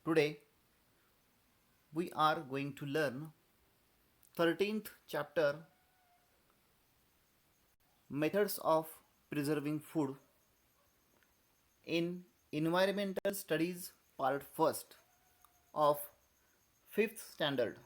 Today we are going to learn 13th chapter, Methods of Preserving Food in Environmental Studies part 1st of 5th standard.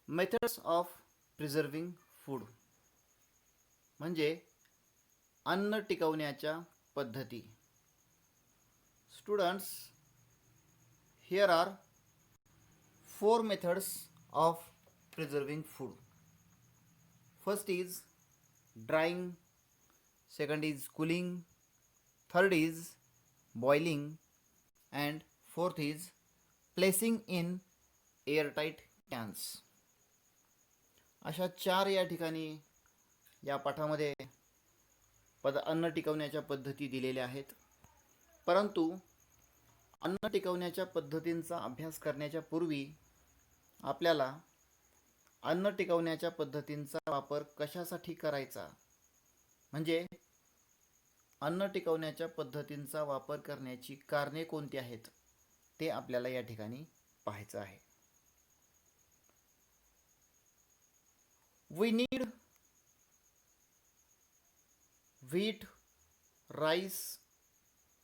Methods of Preserving Food म्हणजे अन्न टिकवण्याच्या पद्धती. Students, here are 4 methods of preserving food. First is drying, second is cooling, third is boiling, and fourth is placing in airtight cans. अशा 4 या ठिकाणी या पाठामध्ये अन्न टिकवण्याच्या पद्धती दिलेल्या आहेत. परंतु अन्न टिकवण्याच्या पद्धतींचा अभ्यास करण्याच्या पूर्वी आपल्याला अन्न टिकवण्याच्या पद्धतींचा वापर कशासाठी करायचा, म्हणजे अन्न टिकवण्याच्या पद्धतींचा वापर करण्याची कारणे कोणती आहेत ते आपल्याला या ठिकाणी पाहायचं आहे. We need wheat, rice,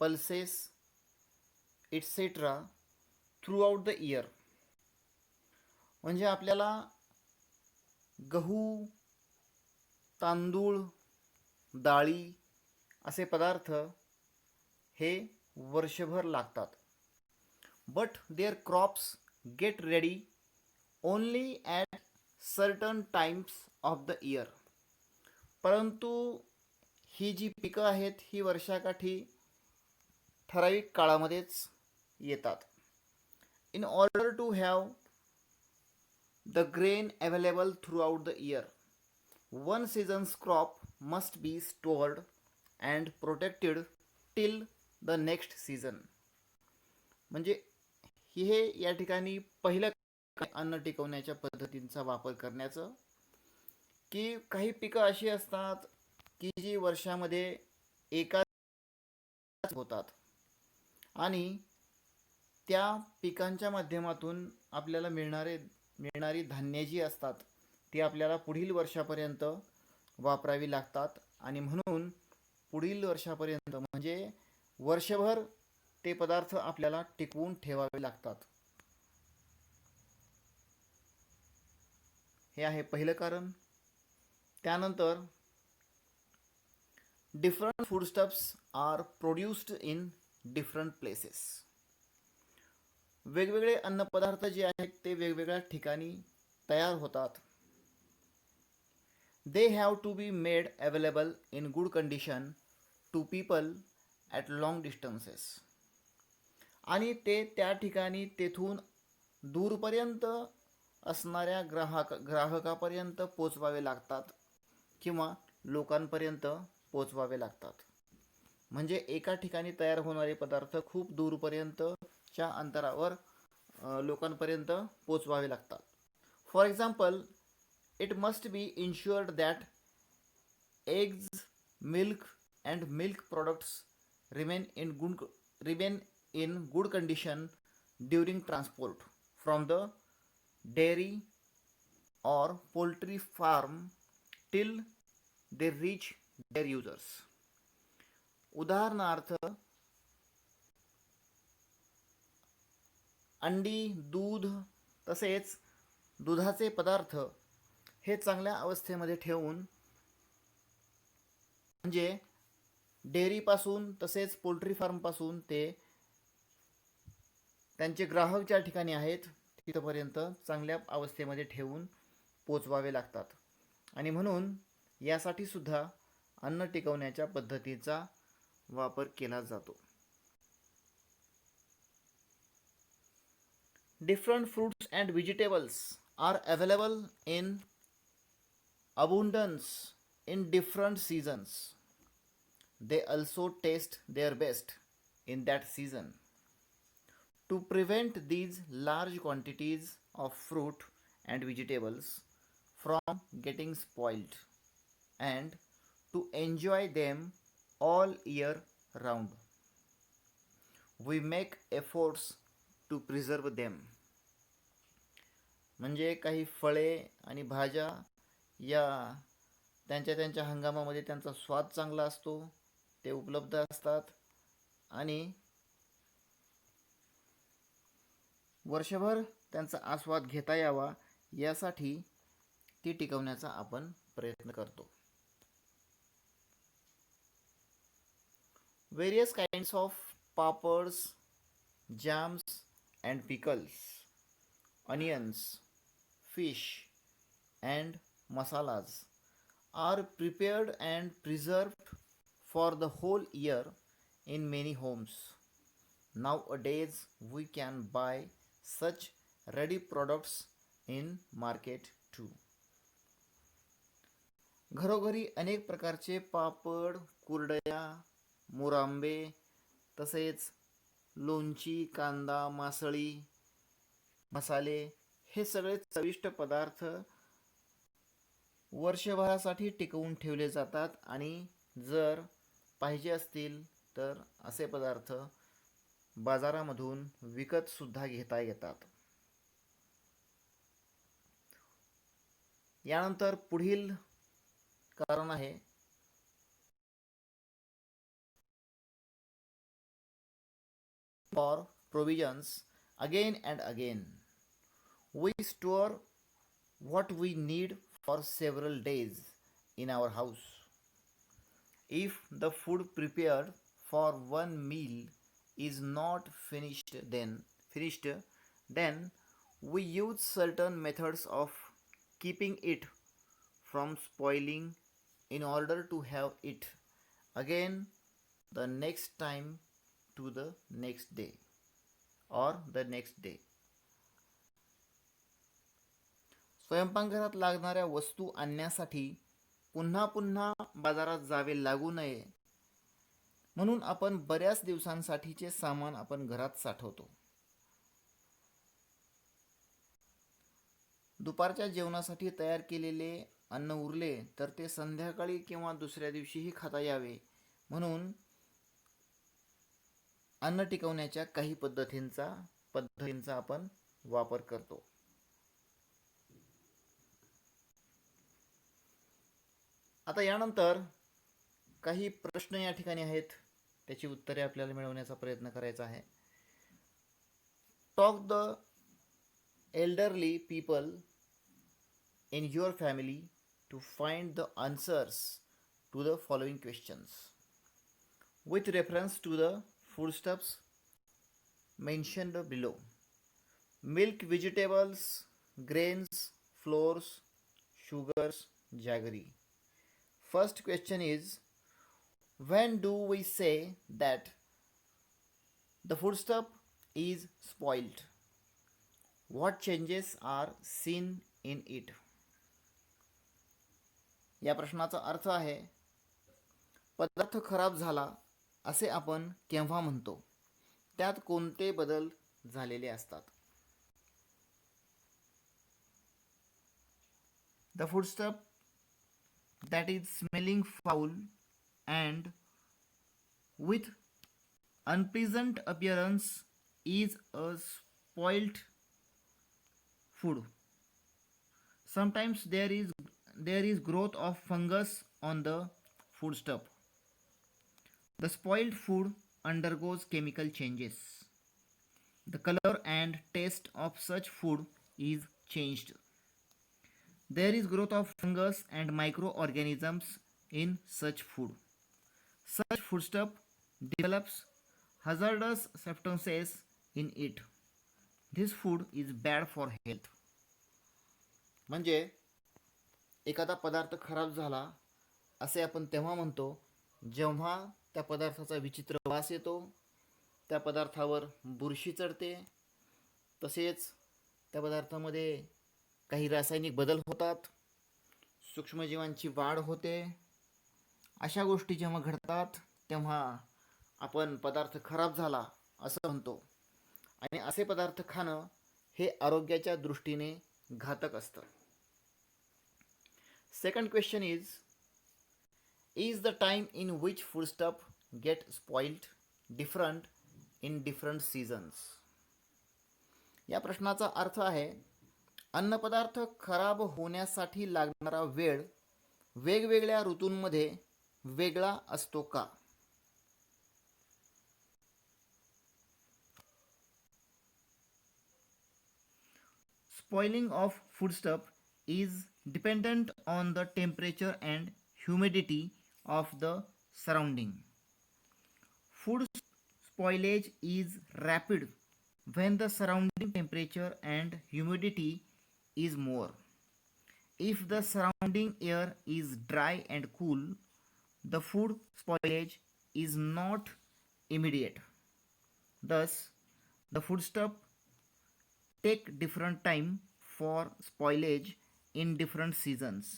pulses, etc. throughout the year. म्हणजे आपल्याला गहू, तांदूळ, डाळी असे पदार्थ हे वर्षभर लागतात. But their crops get ready only at certain times of the year. परंतु ही जी पिकं आहेत ही वर्षाकाठी ठराविक काळामध्येच येतात. In order to have the grain available throughout the year, one season's crop must be stored and protected till the next season. म्हणजे हे या ठिकाणी पहिलं अन्न टिकवण्याच्या पद्धतींचा वापर करण्याचं, की काही पिकं अशी असतात की जी वर्षामध्ये एकाच होतात आणि त्या पिकांच्या माध्यमातून आपल्याला मिळणारी धान्ये जी असतात ती आपल्याला पुढील वर्षापर्यंत वापरावी लागतात आणि म्हणून पुढील वर्षापर्यंत म्हणजे वर्षभर ते पदार्थ आपल्याला टिकवून ठेवावे लागतात. हे आहे पहिलं कारण. त्यानंतर different foodstuffs are produced in different places. वेगवेगळे अन्नपदार्थ जे आहेत ते वेगवेगळ्या ठिकाणी तयार होतात. They have to be made available in good condition to people at long distances. आणि ते त्या ठिकाणी तेथून दूरपर्यंत असणाऱ्या ग्राहकापर्यंत पोचवावे लागतात किंवा लोकांपर्यंत पोचवावे लागतात. म्हणजे एका ठिकाणी तयार होणारे पदार्थ खूप दूरपर्यंतच्या अंतरावर लोकांपर्यंत पोचवावे लागतात. For example, it must be insured that eggs, milk and milk products remain in good condition during transport from the dairy or poultry farm till they reach their users. उदाहरणार्थ, अंडी, दूध तसेच दुधाचे पदार्थ हे चांगल्या अवस्थेमध्ये ठेवून, म्हणजे डेअरीपासून तसेच पोल्ट्री फार्मपासून ते त्यांचे ग्राहक ज्या ठिकाणी आहेत तिथपर्यंत चांगल्या अवस्थेमध्ये ठेवून पोचवावे लागतात. आणि म्हणून यासाठी सुद्धा अन्न टिकवण्याच्या पद्धतीचा वापर केला जातो. Different fruits and vegetables are available in abundance in different seasons. They also taste their best in that season. To prevent these large quantities of fruit and vegetables from getting spoiled and to enjoy them all year round. We make efforts to preserve them. म्हणजे काही फळे आणि भाज्या या त्यांच्या त्यांच्या हंगामामध्ये त्यांचा स्वाद चांगला असतो, ते उपलब्ध असतात आणि वर्षभर त्यांचा आस्वाद घेता यावा यासाठी ती टिकवण्याचा आपण प्रयत्न करतो. Various kinds of papads, jams and pickles, onions, fish and masalas are prepared and preserved for the whole year in many homes. Nowadays we can buy such ready products in market too. घरोघरी अनेक प्रकारचे पापड, कुरडया, मुरांबे तसेच लोणची, कांदा, मासळी, मसाले हे सगळे चविष्ट पदार्थ वर्षभरासाठी टिकवून ठेवले जातात आणि जर पाहिजे असतील तर असे पदार्थ बाजारामधून विकत सुद्धा घेता येतात. यानंतर पुढील कारण आहे for provisions again and again. We store what we need for several days in our house. If the food prepared for one meal is not finished then we use certain methods of keeping it from spoiling in order to have it again the next time to the next day or the next day. स्वयंपाकघरात लागणाऱ्या वस्तू आणण्यासाठी पुन्हा पुन्हा बाजारात जावे लागू नये म्हणून आपण बऱ्याच दिवसांसाठीचे सामान आपण घरात साठवतो. दुपारच्या जेवणासाठी तयार केलेले अन्न उरले तर ते संध्याकाळी किंवा दुसऱ्या दिवशीही खाता यावे म्हणून अन्न टिकवण्याच्या काही पद्धतींचा आपण वापर करतो. आता यानंतर काही प्रश्न या ठिकाणी आहेत, त्याची उत्तरे आपल्याला मिळवण्याचा प्रयत्न करायचा आहे. Talk the elderly people in your family to find the answers to the following questions with reference to the foodstuffs mentioned below: milk, vegetables, grains, flours, sugars, jaggery. First question is, when do we say that the foodstuff is spoiled? What changes are seen in it? या प्रश्नाचा अर्थ आहे, पदार्थ खराब झाला असे आपण केव्हा म्हणतो, त्यात कोणते बदल झालेले असतात. The foodstuff that is smelling foul and with unpleasant appearance is a spoiled food. Sometimes there is growth of fungus on the foodstuff. The spoiled food undergoes chemical changes. The color and taste of such food is changed. There is growth of fungus and microorganisms in such food. Such foodstuff develops hazardous substances in it. This food is bad for health. म्हणजे एखादा पदार्थ खराब झाला असे आपण तेव्हा म्हणतो जेव्हा त्या पदार्थाचा विचित्र वास येतो, त्या पदार्थावर बुरशी चढते, तसेच त्या पदार्थामध्ये काही रासायनिक बदल होतात, सूक्ष्मजीवांची वाढ होते. अशा गोष्टी जेव्हा घडतात तेव्हा आपण पदार्थ खराब झाला असं म्हणतो आणि असे पदार्थ खाणं हे आरोग्याच्या दृष्टीने घातक असतं. Second question is the time in which foodstuff get spoiled different in different seasons. या प्रश्नाचा अर्थ आहे अन्नपदार्थ खराब होण्यासाठी लागणारा वेळ वेगवेगळ्या ऋतूंमध्ये वेगळा असतो का? Spoiling of foodstuff is dependent on the temperature and humidity of the surrounding. Food spoilage is rapid when the surrounding temperature and humidity is more. If the surrounding air is dry and cool, the food spoilage is not immediate. Thus, the foodstuff take different time for spoilage in different seasons.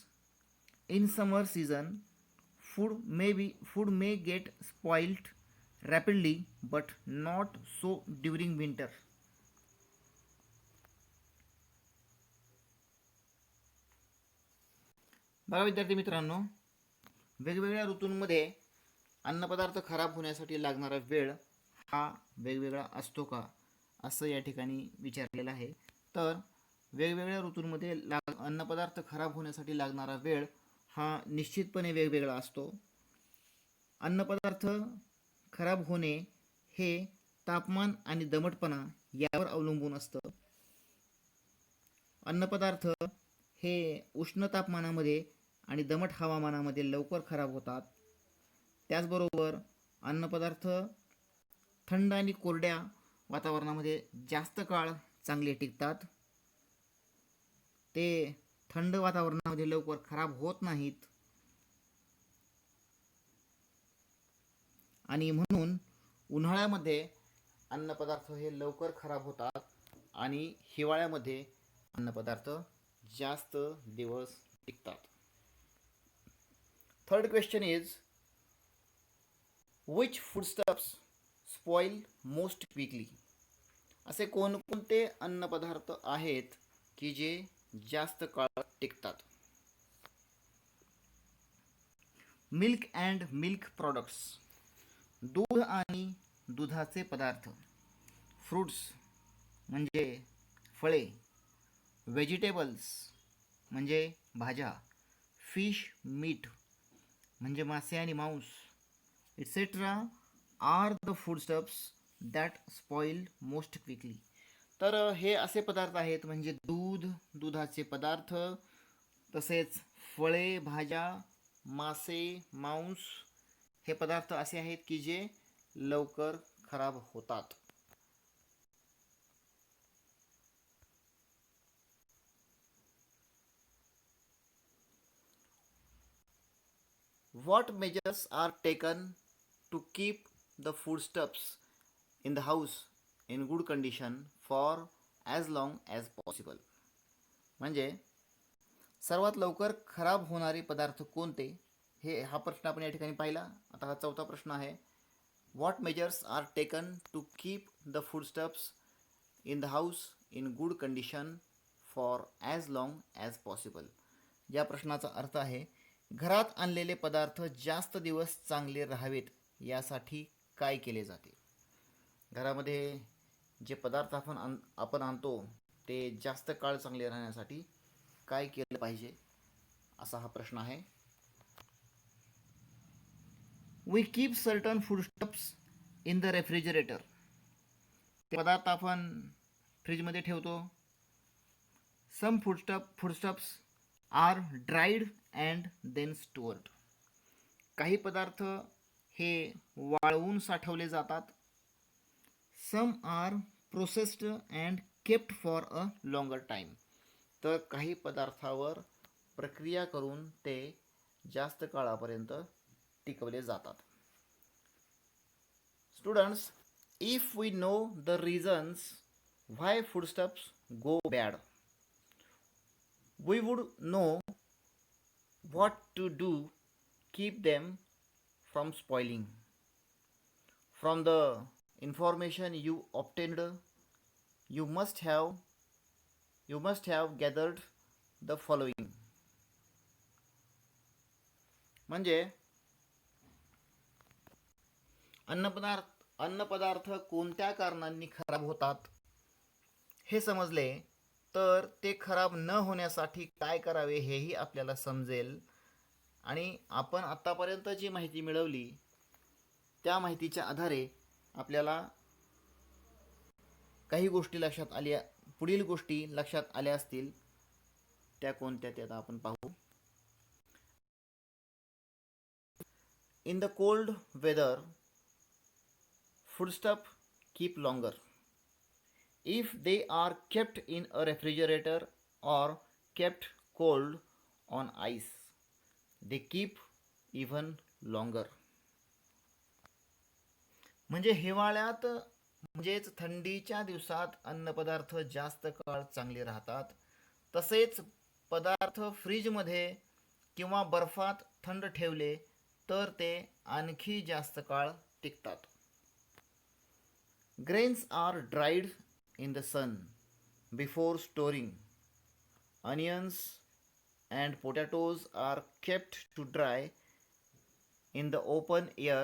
In summer season, food may get spoiled rapidly, but not so during winter. बघा विद्यार्थी मित्रांनो, वेगवेगळ्या ऋतूंमध्ये अन्नपदार्थ खराब होण्यासाठी लागणारा वेळ हा वेगवेगळा असतो का, असं या ठिकाणी विचारलेलं आहे. तर वेगवेगळ्या ऋतूंमध्ये अन्नपदार्थ खराब होण्यासाठी लागणारा वेळ हा निश्चितपणे वेगवेगळा असतो. अन्नपदार्थ खराब होणे हे तापमान आणि दमटपणा यावर अवलंबून असतं. अन्नपदार्थ हे उष्ण तापमानामध्ये आणि दमट हवामानामध्ये लवकर खराब होतात. त्याचबरोबर अन्नपदार्थ थंड आणि कोरड्या वातावरणामध्ये जास्त काळ चांगले टिकतात. ते थंड वातावरणामध्ये लवकर खराब होत नाहीत आणि म्हणून उन्हाळ्यामध्ये अन्नपदार्थ हे लवकर खराब होतात आणि हिवाळ्यामध्ये अन्नपदार्थ जास्त दिवस टिकतात. Third question is which foodstuffs spoil most quickly. असे कोणकोणते अन्नपदार्थ आहेत की जे जास्त काळ टिकतात? मिल्क अँड मिल्क प्रॉडक्ट्स, दूध आणि दुधाचे पदार्थ. फ्रूट्स म्हणजे फळे. व्हेजिटेबल्स म्हणजे भाज्या. फिश मीट म्हणजे मासे आणि मांस, etcetera are the foodstuffs that spoil most quickly. तर हे असे पदार्थ आहेत म्हणजे दूध, दुधाचे पदार्थ, तसेच फळे, भाज्या, मासे, मांस हे पदार्थ असे आहेत की जे लवकर खराब होतात. What measures are taken to keep the foodstuffs in the house in good condition for as long as possible? म्हणजे सर्वात लवकर खराब होणारे पदार्थ कोणते, हे हा प्रश्न आपण या ठिकाणी पाहिला. आता हा चौथा प्रश्न आहे. What measures are taken to keep the foodstuffs in the house in good condition for as long as possible? या प्रश्नाचा अर्थ आहे घरात आणलेले पदार्थ जास्त दिवस चांगले राहावेत यासाठी काय केले जाते. घरामध्ये जे पदार्थ आपण आणतो ते जास्त काळ चांगले राहण्यासाठी काय केलं पाहिजे, असा हा प्रश्न आहे. We keep certain foodstuffs in the refrigerator. ते पदार्थ आपण फ्रीजमध्ये ठेवतो. Some foodstuffs are dried and then stored. काही पदार्थ हे वाळवून साठवले जातात. Some are processed and kept for a longer time. तर काही पदार्थावर प्रक्रिया करून ते जास्त काळापर्यंत टिकवले जातात. Students, if we know the reasons why foodstuffs go bad, we would know what to do keep them from spoiling. From the information you obtained, you must have gathered the following. म्हणजे अन्नपदार्थ अन्नपदार्थ कोणत्या कारणांनी खराब होतात हे समजले तर ते खराब न होण्यासाठी काय करावे हेही आपल्याला समजेल. आणि आपण आत्तापर्यंत जी माहिती मिळवली त्या माहितीच्या आधारे आपल्याला काही गोष्टी लक्षात आल्या, पुढील गोष्टी लक्षात आल्या असतील. त्या कोणत्या ते आता आपण पाहू. In the cold weather foodstuff keep longer if they are kept in a refrigerator or kept cold on ice. They keep even longer. म्हणजे हिवाळ्यात म्हणजेच थंडीच्या दिवसात अन्नपदार्थ जास्त काळ चांगले राहतात. तसेच पदार्थ फ्रीजमध्ये किंवा बर्फात थंड ठेवले तर ते आणखी जास्त काळ टिकतात. Grains are dried in the sun before storing. Onions and potatoes are kept to dry in the open air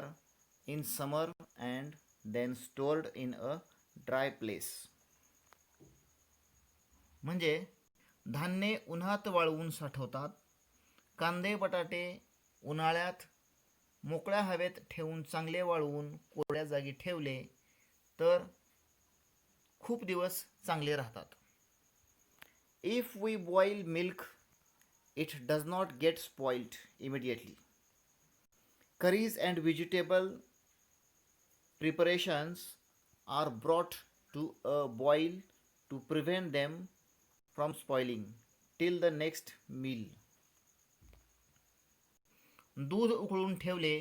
in summer and then stored in a dry place. म्हणजे धान्य उन्हात वाळवून साठवतात. कांदे बटाटे उन्हाळ्यात मोकळ्या हवेत ठेवून चांगले वाळवून कोरड्या जागी ठेवले तर खूप दिवस चांगले राहतात. If we boil milk it does not get spoiled immediately. Curries and vegetable preparations are brought to a boil to prevent them from spoiling till the next meal. दूध उकळून ठेवले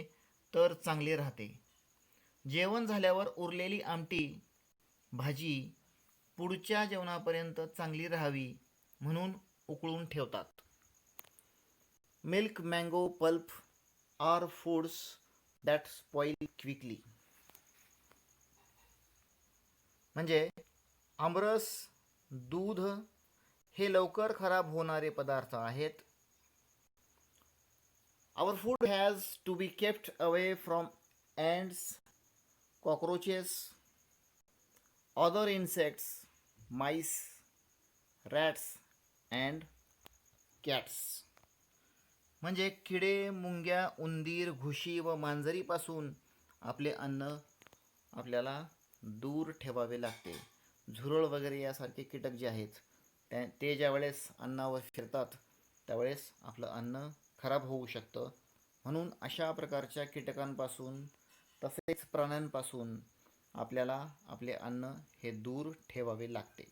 तर चांगले राहते. जेवण झाल्यावर उरलेली आमटी भाजी पुढच्या जेवणापर्यंत चांगली राहावी म्हणून उकळून ठेवतात. Milk, mango, pulp are foods that spoil quickly. म्हणजे आमरस, दूध हे लवकर खराब होणारे पदार्थ आहेत. Our food has to be kept away from ants, cockroaches, other insects, mice, rats and cats. म्हणजे किडे, मुंग्या, उंदीर, घुशी व मांजरीपासून आपले अन्न आपल्याला दूर ठेवावे लागते. झुरळ वगैरे यासारखे कीटक जे आहेत ते ज्यावेळेस अन्नावर फिरतात त्यावेळेस आपलं अन्न खराब होऊ शकतं. म्हणून अशा प्रकारच्या कीटकांपासून तसेच प्राण्यांपासून आपल्याला आपले अन्न हे दूर ठेवावे लागते.